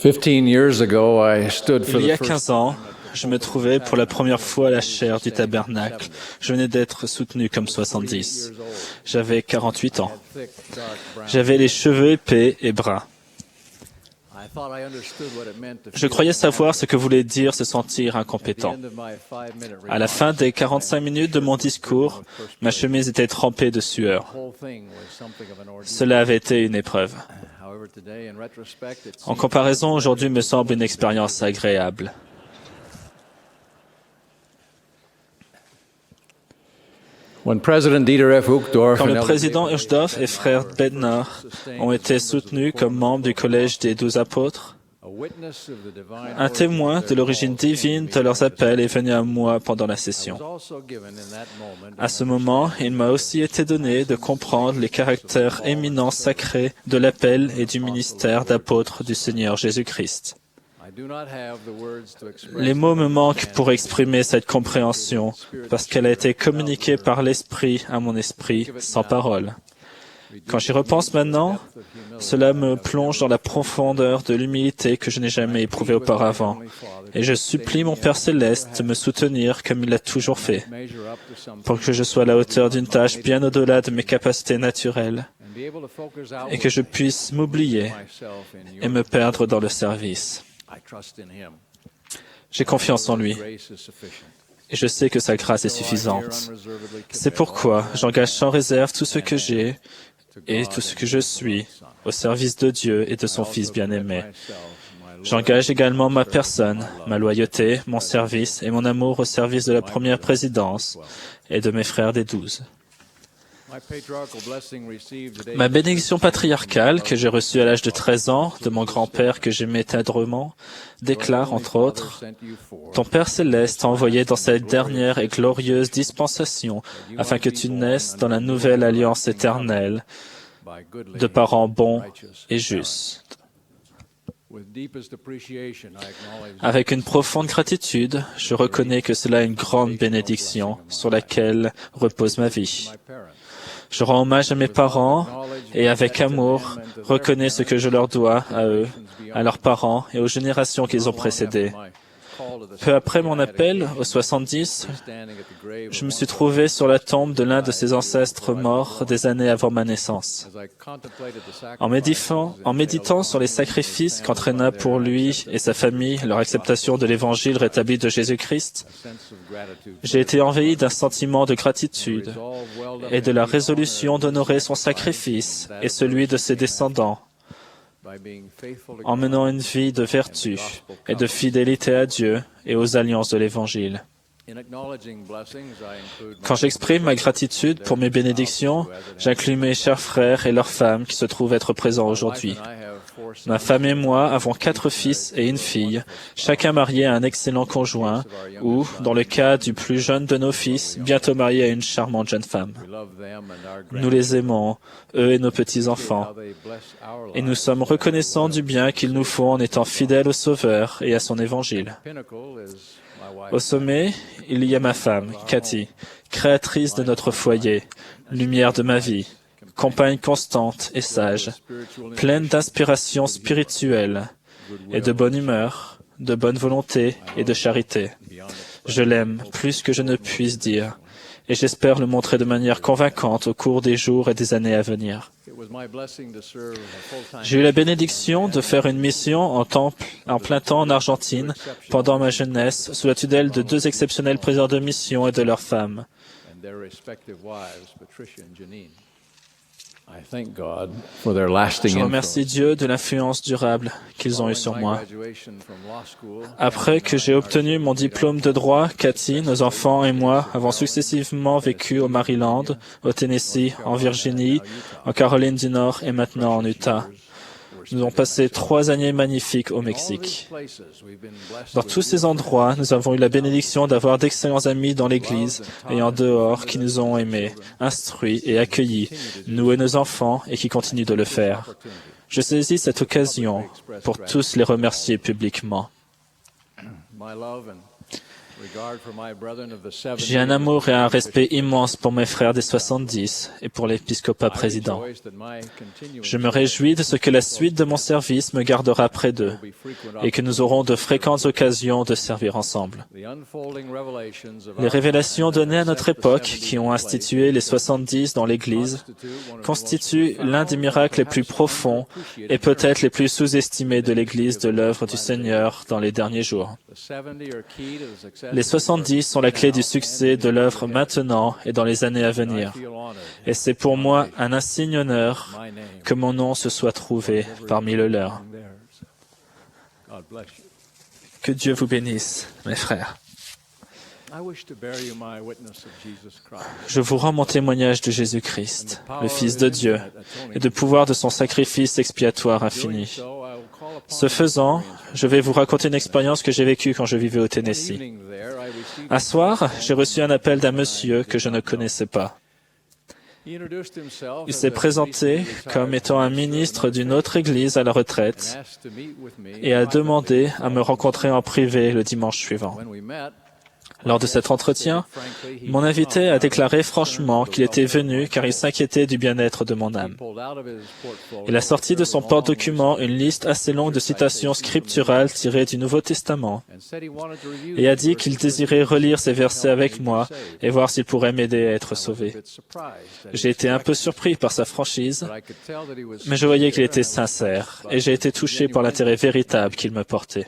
15 years ago, I stood for Il y the a first 15 ans, je me trouvais pour la première fois à la chaire du tabernacle. Je venais d'être soutenu comme 70. J'avais 48 ans. J'avais les cheveux épais et bruns. Je croyais savoir ce que voulait dire se sentir incompétent. À la fin des 45 minutes de mon discours, ma chemise était trempée de sueur. Cela avait été une épreuve. En comparaison, aujourd'hui me semble une expérience agréable. Quand le président Uchtdorf et frère Bednar ont été soutenus comme membres du collège des 12 apôtres, un témoin de l'origine divine de leurs appels est venu à moi pendant la session. À ce moment, il m'a aussi été donné de comprendre les caractères éminents sacrés de l'appel et du ministère d'apôtre du Seigneur Jésus-Christ. Les mots me manquent pour exprimer cette compréhension, parce qu'elle a été communiquée par l'Esprit à mon esprit, sans parole. Quand j'y repense maintenant, cela me plonge dans la profondeur de l'humilité que je n'ai jamais éprouvée auparavant, et je supplie mon Père Céleste de me soutenir comme il l'a toujours fait, pour que je sois à la hauteur d'une tâche bien au-delà de mes capacités naturelles, et que je puisse m'oublier et me perdre dans le service. J'ai confiance en lui et je sais que sa grâce est suffisante. C'est pourquoi j'engage sans réserve tout ce que j'ai et tout ce que je suis au service de Dieu et de son Fils bien-aimé. J'engage également ma personne, ma loyauté, mon service et mon amour au service de la première présidence et de mes frères des 12. Ma bénédiction patriarcale que j'ai reçue à l'âge de 13 ans de mon grand-père que j'aimais tendrement déclare, entre autres, « Ton Père Céleste t'a envoyé dans cette dernière et glorieuse dispensation afin que tu naisses dans la nouvelle alliance éternelle de parents bons et justes. » Avec une profonde gratitude, je reconnais que cela est une grande bénédiction sur laquelle repose ma vie. Je rends hommage à mes parents et avec amour reconnais ce que je leur dois à eux, à leurs parents et aux générations qu'ils ont précédées. Peu après mon appel, aux 70, je me suis trouvé sur la tombe de l'un de ses ancêtres morts des années avant ma naissance. En méditant sur les sacrifices qu'entraîna pour lui et sa famille leur acceptation de l'évangile rétabli de Jésus-Christ, j'ai été envahi d'un sentiment de gratitude et de la résolution d'honorer son sacrifice et celui de ses descendants, en menant une vie de vertu et de fidélité à Dieu et aux alliances de l'Évangile. Quand j'exprime ma gratitude pour mes bénédictions, j'inclus mes chers frères et leurs femmes qui se trouvent être présents aujourd'hui. Ma femme et moi avons 4 fils et une fille, chacun marié à un excellent conjoint, ou, dans le cas du plus jeune de nos fils, bientôt marié à une charmante jeune femme. Nous les aimons, eux et nos petits-enfants, et nous sommes reconnaissants du bien qu'ils nous font en étant fidèles au Sauveur et à son Évangile. Au sommet, il y a ma femme, Cathy, créatrice de notre foyer, lumière de ma vie, compagne constante et sage, pleine d'inspiration spirituelle et de bonne humeur, de bonne volonté et de charité. Je l'aime plus que je ne puisse dire, et j'espère le montrer de manière convaincante au cours des jours et des années à venir. J'ai eu la bénédiction de faire une mission en plein temps en Argentine pendant ma jeunesse sous la tutelle de 2 exceptionnels présidents de mission et de leurs femmes. Je remercie Dieu de l'influence durable qu'ils ont eue sur moi. Après que j'ai obtenu mon diplôme de droit, Cathy, nos enfants et moi avons successivement vécu au Maryland, au Tennessee, en Virginie, en Caroline du Nord et maintenant en Utah. Nous avons passé 3 années magnifiques au Mexique. Dans tous ces endroits, nous avons eu la bénédiction d'avoir d'excellents amis dans l'Église et en dehors qui nous ont aimés, instruits et accueillis, nous et nos enfants, et qui continuent de le faire. Je saisis cette occasion pour tous les remercier publiquement. J'ai un amour et un respect immense pour mes frères des 70 et pour l'épiscopat président. Je me réjouis de ce que la suite de mon service me gardera près d'eux et que nous aurons de fréquentes occasions de servir ensemble. Les révélations données à notre époque, qui ont institué les 70 dans l'Église, constituent l'un des miracles les plus profonds et peut-être les plus sous-estimés de l'Église de l'œuvre du Seigneur dans les derniers jours. Les 70 sont la clé du succès de l'œuvre maintenant et dans les années à venir. Et c'est pour moi un insigne honneur que mon nom se soit trouvé parmi le leur. Que Dieu vous bénisse, mes frères. Je vous rends mon témoignage de Jésus-Christ, le Fils de Dieu, et de pouvoir de son sacrifice expiatoire infini. Ce faisant, je vais vous raconter une expérience que j'ai vécue quand je vivais au Tennessee. Un soir, j'ai reçu un appel d'un monsieur que je ne connaissais pas. Il s'est présenté comme étant un ministre d'une autre église à la retraite et a demandé à me rencontrer en privé le dimanche suivant. Lors de cet entretien, mon invité a déclaré franchement qu'il était venu car il s'inquiétait du bien-être de mon âme. Il a sorti de son porte-document une liste assez longue de citations scripturales tirées du Nouveau Testament et a dit qu'il désirait relire ces versets avec moi et voir s'il pourrait m'aider à être sauvé. J'ai été un peu surpris par sa franchise, mais je voyais qu'il était sincère et j'ai été touché par l'intérêt véritable qu'il me portait.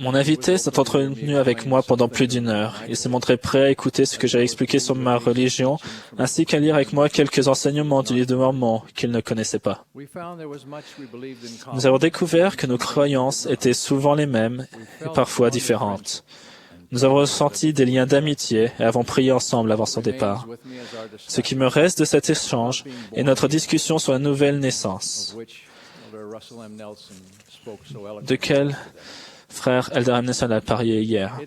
Mon invité s'est entretenu avec moi pendant plus d'une heure. Il s'est montré prêt à écouter ce que j'avais expliqué sur ma religion, ainsi qu'à lire avec moi quelques enseignements du livre de Mormon qu'il ne connaissait pas. Nous avons découvert que nos croyances étaient souvent les mêmes et parfois différentes. Nous avons ressenti des liens d'amitié et avons prié ensemble avant son départ. Ce qui me reste de cet échange est notre discussion sur la nouvelle naissance, de quelle frère Elder Nelson a parlé hier.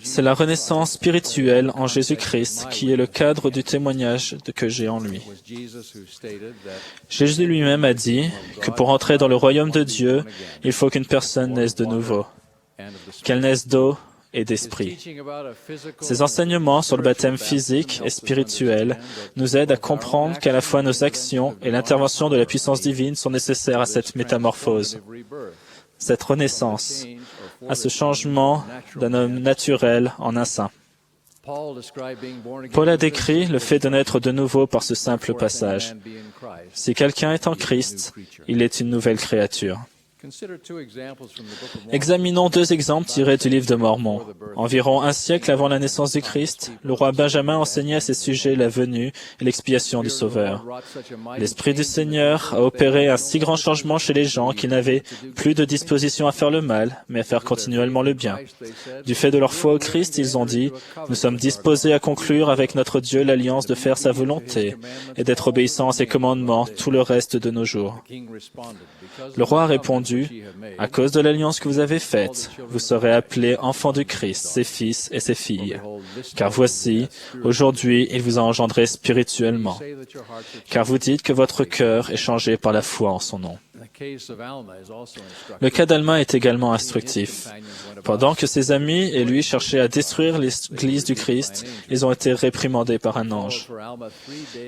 C'est la renaissance spirituelle en Jésus-Christ qui est le cadre du témoignage que j'ai en lui. Jésus lui-même a dit que pour entrer dans le royaume de Dieu, il faut qu'une personne naisse de nouveau, qu'elle naisse d'eau et d'esprit. Ces enseignements sur le baptême physique et spirituel nous aident à comprendre qu'à la fois nos actions et l'intervention de la puissance divine sont nécessaires à cette métamorphose, cette renaissance, à ce changement d'un homme naturel en un saint. Paul a décrit le fait de naître de nouveau par ce simple passage. Si quelqu'un est en Christ, il est une nouvelle créature. Examinons deux exemples tirés du livre de Mormon. Environ un siècle avant la naissance du Christ, le roi Benjamin enseignait à ses sujets la venue et l'expiation du Sauveur. L'Esprit du Seigneur a opéré un si grand changement chez les gens qu'ils n'avaient plus de disposition à faire le mal, mais à faire continuellement le bien. Du fait de leur foi au Christ, ils ont dit, « Nous sommes disposés à conclure avec notre Dieu l'alliance de faire sa volonté et d'être obéissants à ses commandements tout le reste de nos jours. » Le roi a répondu, « À cause de l'alliance que vous avez faite, vous serez appelés enfants du Christ, ses fils et ses filles. Car voici, aujourd'hui, il vous a engendré spirituellement. Car vous dites que votre cœur est changé par la foi en son nom. » Le cas d'Alma est également instructif. Pendant que ses amis et lui cherchaient à détruire l'Église du Christ, ils ont été réprimandés par un ange.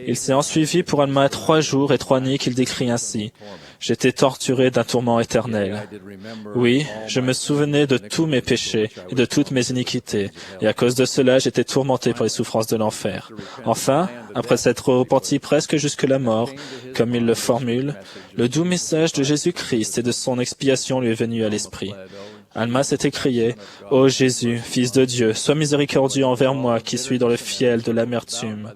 Il s'est ensuivi pour Alma 3 jours et 3 nuits qu'il décrit ainsi. « J'étais torturé d'un tourment éternel. Oui, je me souvenais de tous mes péchés et de toutes mes iniquités, et à cause de cela, j'étais tourmenté par les souffrances de l'enfer. Enfin, après s'être repenti presque jusque la mort, comme il le formule, le doux message de Jésus-Christ et de son expiation lui est venu à l'esprit. Alma s'est écrié, « Ô Jésus, Fils de Dieu, sois miséricordieux envers moi qui suis dans le fiel de l'amertume. »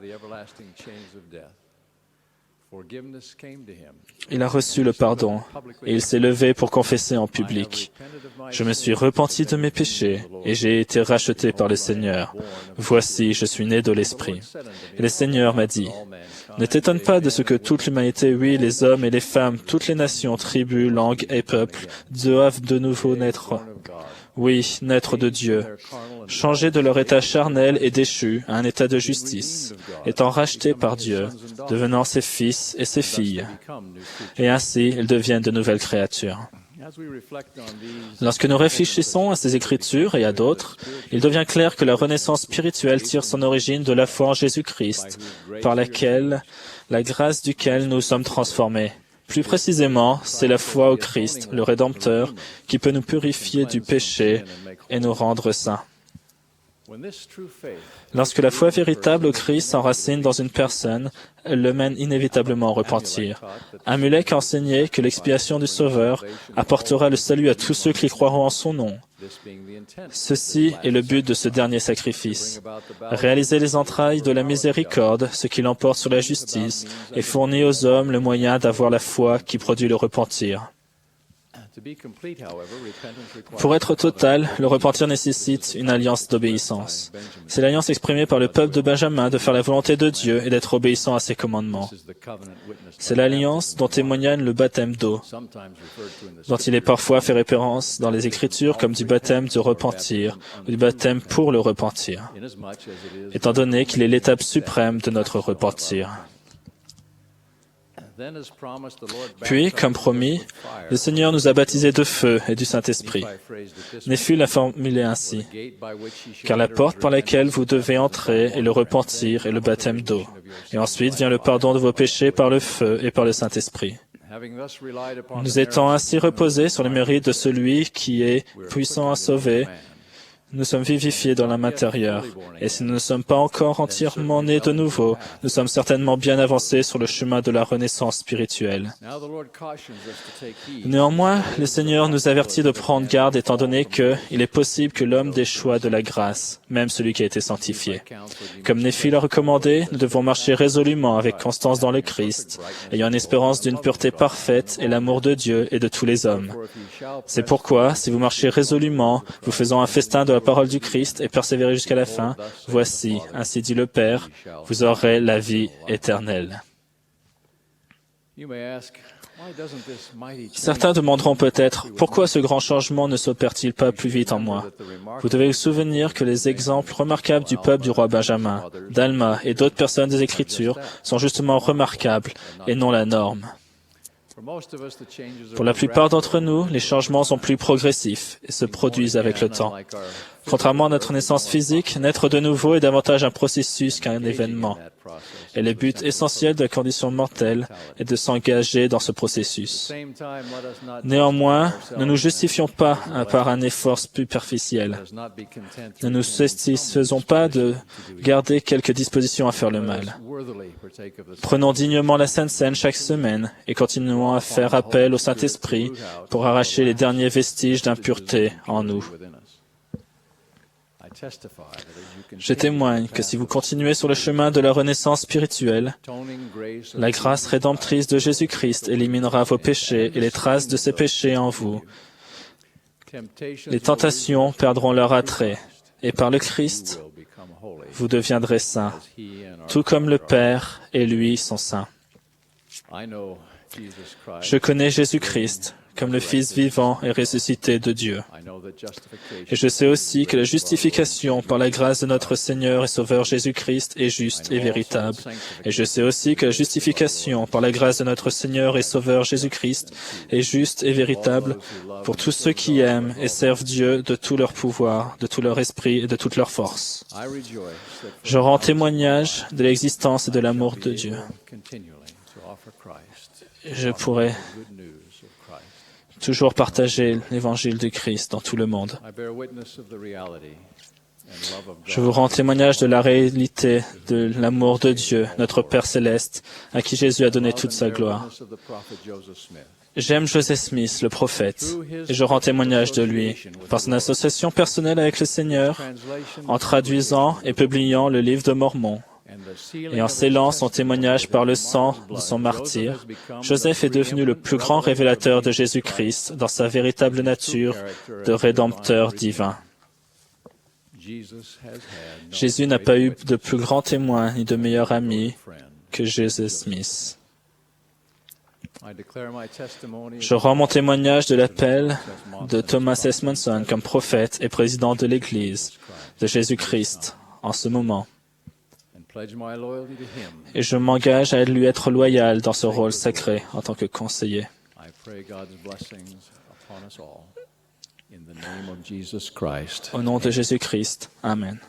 Il a reçu le pardon et il s'est levé pour confesser en public. Je me suis repenti de mes péchés et j'ai été racheté par le Seigneur. Voici, je suis né de l'Esprit. Et le Seigneur m'a dit, ne t'étonne pas de ce que toute l'humanité, oui, les hommes et les femmes, toutes les nations, tribus, langues et peuples, doivent de nouveau naître. Oui, naître de Dieu, changer de leur état charnel et déchu à un état de justice, étant rachetés par Dieu, devenant ses fils et ses filles. Et ainsi, ils deviennent de nouvelles créatures. Lorsque nous réfléchissons à ces Écritures et à d'autres, il devient clair que la renaissance spirituelle tire son origine de la foi en Jésus-Christ, par laquelle, la grâce duquel nous sommes transformés. Plus précisément, c'est la foi au Christ, le Rédempteur, qui peut nous purifier du péché et nous rendre saints. Lorsque la foi véritable au Christ s'enracine dans une personne, elle le mène inévitablement au repentir. Amulek a enseigné que l'expiation du Sauveur apportera le salut à tous ceux qui croiront en son nom. Ceci est le but de ce dernier sacrifice. Réaliser les entrailles de la miséricorde, ce qui l'emporte sur la justice, et fournit aux hommes le moyen d'avoir la foi qui produit le repentir. Pour être total, le repentir nécessite une alliance d'obéissance. C'est l'alliance exprimée par le peuple de Benjamin de faire la volonté de Dieu et d'être obéissant à ses commandements. C'est l'alliance dont témoigne le baptême d'eau, dont il est parfois fait référence dans les Écritures comme du baptême de repentir ou du baptême pour le repentir, étant donné qu'il est l'étape suprême de notre repentir. Puis, comme promis, le Seigneur nous a baptisés de feu et du Saint-Esprit. Néphi l'a formulé ainsi, « Car la porte par laquelle vous devez entrer est le repentir et le baptême d'eau. Et ensuite vient le pardon de vos péchés par le feu et par le Saint-Esprit. » Nous étant ainsi reposés sur le mérite de celui qui est puissant à sauver, nous sommes vivifiés dans l'âme intérieure, et si nous ne sommes pas encore entièrement nés de nouveau, nous sommes certainement bien avancés sur le chemin de la renaissance spirituelle. Néanmoins, le Seigneur nous avertit de prendre garde étant donné qu'il est possible que l'homme déchoie de la grâce, même celui qui a été sanctifié. Comme Néphi l'a recommandé, nous devons marcher résolument avec constance dans le Christ, ayant une espérance d'une pureté parfaite et l'amour de Dieu et de tous les hommes. C'est pourquoi, si vous marchez résolument, vous faisant un festin de la parole du Christ et persévérer jusqu'à la fin, voici, ainsi dit le Père, vous aurez la vie éternelle. Certains demanderont peut-être, pourquoi ce grand changement ne s'opère-t-il pas plus vite en moi? Vous devez vous souvenir que les exemples remarquables du peuple du roi Benjamin, d'Alma et d'autres personnes des Écritures sont justement remarquables et non la norme. Pour la plupart d'entre nous, les changements sont plus progressifs et se produisent avec le temps. Contrairement à notre naissance physique, naître de nouveau est davantage un processus qu'un événement. Et le but essentiel de la condition mortelle est de s'engager dans ce processus. Néanmoins, ne nous justifions pas par un effort superficiel. Ne nous satisfaisons pas de garder quelques dispositions à faire le mal. Prenons dignement la Sainte Seine chaque semaine et continuons à faire appel au Saint-Esprit pour arracher les derniers vestiges d'impureté en nous. Je témoigne que si vous continuez sur le chemin de la renaissance spirituelle, la grâce rédemptrice de Jésus-Christ éliminera vos péchés et les traces de ces péchés en vous. Les tentations perdront leur attrait, et par le Christ, vous deviendrez saints, tout comme le Père et lui sont saints. Je connais Jésus-Christ comme le Fils vivant et ressuscité de Dieu. Et je sais aussi que la justification par la grâce de notre Seigneur et Sauveur Jésus-Christ est juste et véritable. Et je sais aussi que la justification par la grâce de notre Seigneur et Sauveur Jésus-Christ est juste et véritable pour tous ceux qui aiment et servent Dieu de tout leur pouvoir, de tout leur esprit et de toute leur force. Je rends témoignage de l'existence et de l'amour de Dieu. Je pourrais toujours partager l'évangile du Christ dans tout le monde. Je vous rends témoignage de la réalité de l'amour de Dieu, notre Père céleste, à qui Jésus a donné toute sa gloire. J'aime Joseph Smith, le prophète, et je rends témoignage de lui par son association personnelle avec le Seigneur, en traduisant et publiant le livre de Mormon. Et en scellant son témoignage par le sang de son martyr, Joseph est devenu le plus grand révélateur de Jésus-Christ dans sa véritable nature de rédempteur divin. Jésus n'a pas eu de plus grand témoin ni de meilleur ami que Joseph Smith. Je rends mon témoignage de l'appel de Thomas S. Monson comme prophète et président de l'Église de Jésus-Christ en ce moment. Et je m'engage à lui être loyal dans ce rôle sacré en tant que conseiller. upon us all. In the name of Jesus Christ. Au nom de Jésus-Christ. Amen.